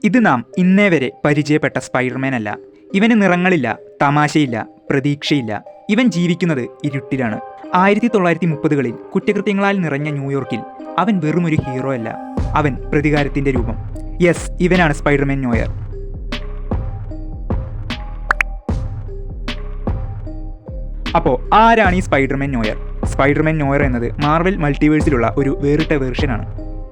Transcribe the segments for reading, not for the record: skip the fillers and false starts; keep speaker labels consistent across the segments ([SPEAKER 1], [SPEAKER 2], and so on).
[SPEAKER 1] ഇത് നാം ഇന്നേ വരെ പരിചയപ്പെട്ട സ്പൈഡർമാൻ അല്ല. ഇവന് നിറങ്ങളില്ല, തമാശയില്ല, പ്രതീക്ഷയില്ല. ഇവൻ ജീവിക്കുന്നത് ഇരുട്ടിലാണ്. 1930കളിൽ കുറ്റകൃത്യങ്ങളാൽ നിറഞ്ഞ ന്യൂയോർക്കിൽ അവൻ വെറുമൊരു ഹീറോ അല്ല, അവൻ പ്രതികാരത്തിന്റെ രൂപം. യെസ്, ഇവനാണ് സ്പൈഡർമാൻ നോയർ. അപ്പോൾ ആരാണ് ഈ സ്പൈഡർമാൻ നോയർ? സ്പൈഡർമാൻ നോയർ എന്നത് മാർവൽ മൾട്ടിവേഴ്സിലുള്ള ഒരു വേറിട്ട വേർഷനാണ്.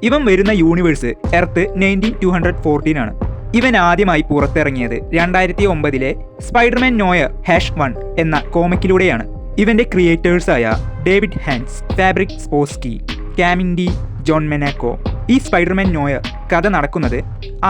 [SPEAKER 1] ഇവൻ വരുന്ന യൂണിവേഴ്സ് എർത്ത് 19214 ആണ്. ഇവൻ ആദ്യമായി പുറത്തിറങ്ങിയത് 2009 സ്പൈഡർമാൻ നോയർ #1 എന്ന കോമിക്കിലൂടെയാണ്. ഇവന്റെ ക്രിയേറ്റേഴ്സായ ഡേവിഡ് ഹാൻസ്, ഫാബ്രിക് സ്പോസ്കി, കാമിൻഡി, ജോൺ മെനാക്കോ. ഈ സ്പൈഡർമാൻ നോയർ കഥ നടക്കുന്നത്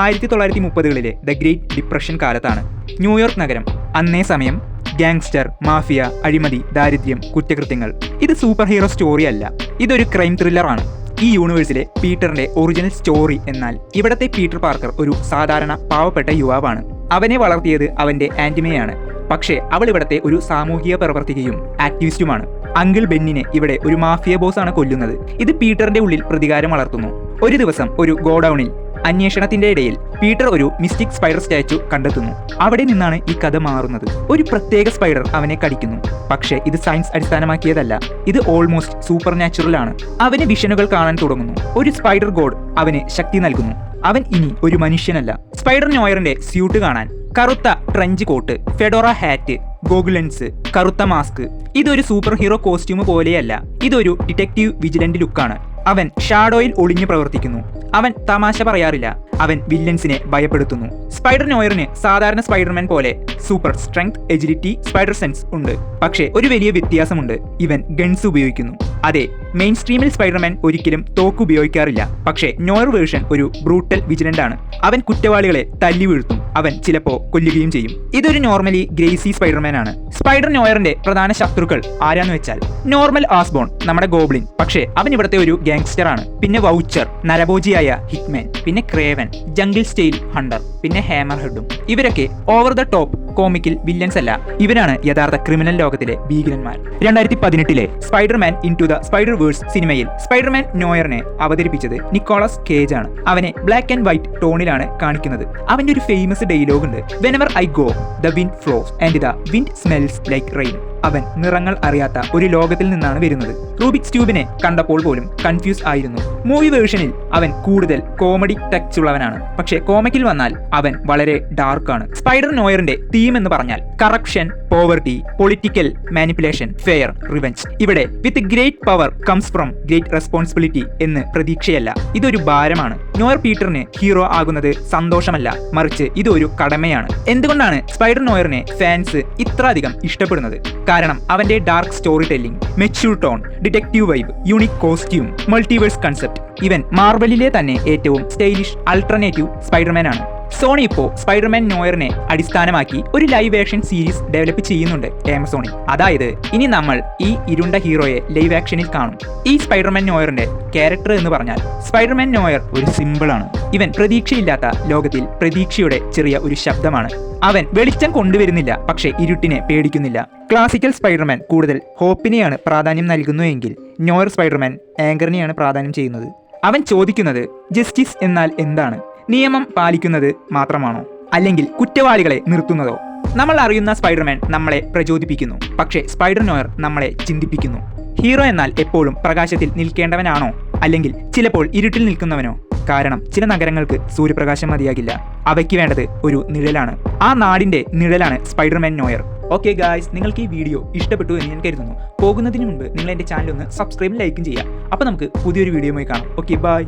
[SPEAKER 1] 1930കളിലെ ദ ഗ്രേറ്റ് ഡിപ്രഷൻ കാലത്താണ്. ന്യൂയോർക്ക് നഗരം അന്നേ സമയം ഗാങ്സ്റ്റർ, മാഫിയ, അഴിമതി, ദാരിദ്ര്യം, കുറ്റകൃത്യങ്ങൾ. ഇത് സൂപ്പർ ഹീറോ സ്റ്റോറി അല്ല, ഇതൊരു ക്രൈം ത്രില്ലറാണ്. ഈ യൂണിവേഴ്സിലെ പീറ്ററിന്റെ ഒറിജിനൽ സ്റ്റോറി. എന്നാൽ ഇവിടത്തെ പീറ്റർ പാർക്കർ ഒരു സാധാരണ പാവപ്പെട്ട യുവാവാണ്. അവനെ വളർത്തിയത് അവന്റെ ആന്റിമയാണ്. പക്ഷേ അവൾ ഇവിടത്തെ ഒരു സാമൂഹിക പ്രവർത്തകയും ആക്ടിവിസ്റ്റുമാണ്. അങ്കിൾ ബെന്നിനെ ഇവിടെ ഒരു മാഫിയ ബോസാണ് കൊല്ലുന്നത്. ഇത് പീറ്ററിന്റെ ഉള്ളിൽ പ്രതികാരം വളർത്തുന്നു. ഒരു ദിവസം ഒരു ഗോഡൌണിൽ അന്വേഷണത്തിന്റെ ഇടയിൽ പീറ്റർ ഒരു മിസ്റ്റിക് സ്പൈഡർ സ്റ്റാച്ചു കണ്ടെത്തുന്നു. അവിടെ നിന്നാണ് ഈ കഥ മാറുന്നത്. ഒരു പ്രത്യേക സ്പൈഡർ അവനെ കടിക്കുന്നു. പക്ഷേ ഇത് സയൻസ് അടിസ്ഥാനമാക്കിയതല്ല, ഇത് ഓൾമോസ്റ്റ് സൂപ്പർ നാച്ചുറൽ ആണ്. അവന് വിഷനുകൾ കാണാൻ തുടങ്ങുന്നു. ഒരു സ്പൈഡർ ഗോഡ് അവന് ശക്തി നൽകുന്നു. അവൻ ഇനി ഒരു മനുഷ്യനല്ല. സ്പൈഡർ നോയറിന്റെ സ്യൂട്ട് കാണാൻ കറുത്ത ട്രെഞ്ച് കോട്ട്, ഫെഡോറ ഹാറ്റ്, ഗോഗിളൻസ്, കറുത്ത മാസ്ക്. ഇതൊരു സൂപ്പർ ഹീറോ കോസ്റ്റ്യൂം പോലെയല്ല, ഇതൊരു ഡിറ്റക്റ്റീവ് വിജിലന്റ് ലുക്കാണ്. അവൻ ഷാഡോയിൽ ഒളിഞ്ഞു പ്രവർത്തിക്കുന്നു. അവൻ തമാശ പറയാറില്ല, അവൻ വില്ലൻസിനെ ഭയപ്പെടുത്തുന്നു. സ്പൈഡർ നോയറിന് സാധാരണ സ്പൈഡർമാൻ പോലെ super strength, agility, spider sense ഉണ്ട്. പക്ഷേ ഒരു വലിയ വ്യത്യാസമുണ്ട്, ഇവൻ ഗൺസ് ഉപയോഗിക്കുന്നു. അതെ, മെയിൻ സ്ട്രീമിൽ സ്പൈഡർമാൻ ഒരിക്കലും തോക്ക് ഉപയോഗിക്കാറില്ല. പക്ഷേ നോയർ വേർഷൻ ഒരു ബ്രൂട്ടൽ വിജിലന്റ് ആണ്. അവൻ കുറ്റവാളികളെ തല്ലി വീഴ്ത്തും, അവൻ ചിലപ്പോൾ കൊല്ലുകയും ചെയ്യും. ഇതൊരു നോർമലി ഗ്രേസി സ്പൈഡർമാൻ ആണ്. സ്പൈഡർ നോയറിന്റെ പ്രധാന ശത്രുക്കൾ ആരാന്ന് വെച്ചാൽ നോർമൽ ആസ്ബോൺ, നമ്മുടെ ഗോബ്ലിൻ. പക്ഷേ അവൻ ഇവിടുത്തെ ഒരു ഗാങ്സ്റ്റർ ആണ്. പിന്നെ വൗച്ചർ, നരഭോജിയായ ഹിറ്റ്മാൻ, പിന്നെ ക്രേവൻ, ജംഗിൾ സ്റ്റൈൽ ഹണ്ടർ, പിന്നെ ഹാമർ ഹെഡും. ഇവരൊക്കെ ഓവർ ദ ടോപ്പ് കോമിക്കിൽ വില്ലൻസ് അല്ല, ഇവരാണ് യഥാർത്ഥ ക്രിമിനൽ ലോകത്തിലെ ഭീകരന്മാർ. 2018 സ്പൈഡർമാൻ ഇൻടു ദ സ്പൈഡർ വേഴ്സ് സിനിമയിൽ സ്പൈഡർമാൻ നോയറിനെ അവതരിപ്പിച്ചത് നിക്കോളസ് കേജ് ആണ്. അവനെ ബ്ലാക്ക് ആൻഡ് വൈറ്റ് ടോണിലാണ് കാണിക്കുന്നത്. അവന്റെ ഒരു ഫേമസ് ഡയലോഗ് ഉണ്ട്, whenever I go the wind flows and the wind smells like rain. അവൻ നിറങ്ങൾ അറിയാത്ത ഒരു ലോകത്തിൽ നിന്നാണ് വരുന്നത്. റൂബിക്സ് ക്യൂബിനെ കണ്ടപ്പോൾ പോലും കൺഫ്യൂസ് ആയിരുന്നു. മൂവി വേർഷനിൽ അവൻ കൂടുതൽ കോമഡി ടച്ച് ഉള്ളവനാണ്. പക്ഷേ കോമിക്കിൽ വന്നാൽ അവൻ വളരെ ഡാർക്ക് ആണ്. സ്പൈഡർ നോയറിന്റെ തീം എന്ന് പറഞ്ഞാൽ corruption, poverty, political manipulation, fear, revenge. ഇവിടെ with great power comes from great responsibility എന്ന് പ്രതീക്ഷയല്ല, ഇതൊരു ഭാരമാണ്. നോയർ പീറ്ററിന് ഹീറോ ആകുന്നത് സന്തോഷമല്ല, മറിച്ച് ഇതൊരു കടമയാണ്. എന്തുകൊണ്ടാണ് സ്പൈഡർ നോയറിനെ ഫാൻസ് ഇത്ര അധികം ഇഷ്ടപ്പെടുന്നത്? കാരണം അവന്റെ dark story telling, mature tone, detective vibe, unique costume, multiverse concept. ഇവൻ മാർവലിലെ തന്നെ ഏറ്റവും സ്റ്റൈലിഷ് ആൾട്ടർനേറ്റീവ് സ്പൈഡർമാൻ ആണ്. സോണി ഇപ്പോൾ സ്പൈഡർമാൻ നോയറിനെ അടിസ്ഥാനമാക്കി ഒരു ലൈവ് ആക്ഷൻ സീരീസ് ഡെവലപ്പ് ചെയ്യുന്നുണ്ട് ആമസോണിൽ. അതായത് ഇനി നമ്മൾ ഈ ഇരുണ്ട ഹീറോയെ ലൈവ് ആക്ഷനിൽ കാണും. ഈ സ്പൈഡർമാൻ നോയറിന്റെ ക്യാരക്ടർ എന്ന് പറഞ്ഞാൽ സ്പൈഡർമാൻ നോയർ ഒരു സിമ്പിളാണ്. ഇവൻ പ്രതീക്ഷയില്ലാത്ത ലോകത്തിൽ പ്രതീക്ഷയുടെ ചെറിയ ഒരു ശബ്ദമാണ്. അവൻ വെളിച്ചം കൊണ്ടുവരുന്നില്ല, പക്ഷേ ഇരുട്ടിനെ പേടിക്കുന്നില്ല. ക്ലാസിക്കൽ സ്പൈഡർമാൻ കൂടുതൽ ഹോപ്പിനെയാണ് പ്രാധാന്യം നൽകുന്നുവെങ്കിൽ നോയർ സ്പൈഡർമാൻ ആങ്കറിനെയാണ് പ്രാധാന്യം ചെയ്യുന്നത്. അവൻ ചോദിക്കുന്നത് ജസ്റ്റിസ് എന്നാൽ എന്താണ്? നിയമം പാലിക്കുന്നത് മാത്രമാണോ, അല്ലെങ്കിൽ കുറ്റവാളികളെ നിർത്തുന്നതോ? നമ്മൾ അറിയുന്ന സ്പൈഡർമാൻ നമ്മളെ പ്രചോദിപ്പിക്കുന്നു, പക്ഷേ സ്പൈഡർ നോയർ നമ്മളെ ചിന്തിപ്പിക്കുന്നു. ഹീറോ എന്നാൽ എപ്പോഴും പ്രകാശത്തിൽ നിൽക്കേണ്ടവനാണോ, അല്ലെങ്കിൽ ചിലപ്പോൾ ഇരുട്ടിൽ നിൽക്കുന്നവനോ? കാരണം ചില നഗരങ്ങൾക്ക് സൂര്യപ്രകാശം മതിയാകില്ല, അവയ്ക്ക് വേണ്ടത് ഒരു നിഴലാണ്. ആ നാടിന്റെ നിഴലാണ് സ്പൈഡർമാൻ നോയർ. ഓക്കെ ഗായ്സ്, നിങ്ങൾക്ക് ഈ വീഡിയോ ഇഷ്ടപ്പെട്ടു എന്ന് ഞാൻ കരുതുന്നു. പോകുന്നതിന് മുൻപ് നിങ്ങൾ എൻ്റെ ചാനൽ ഒന്ന് സബ്സ്ക്രൈബും ലൈക്കും ചെയ്യുക. അപ്പോൾ നമുക്ക് പുതിയൊരു വീഡിയോയുമായി കാണാം. Okay, by.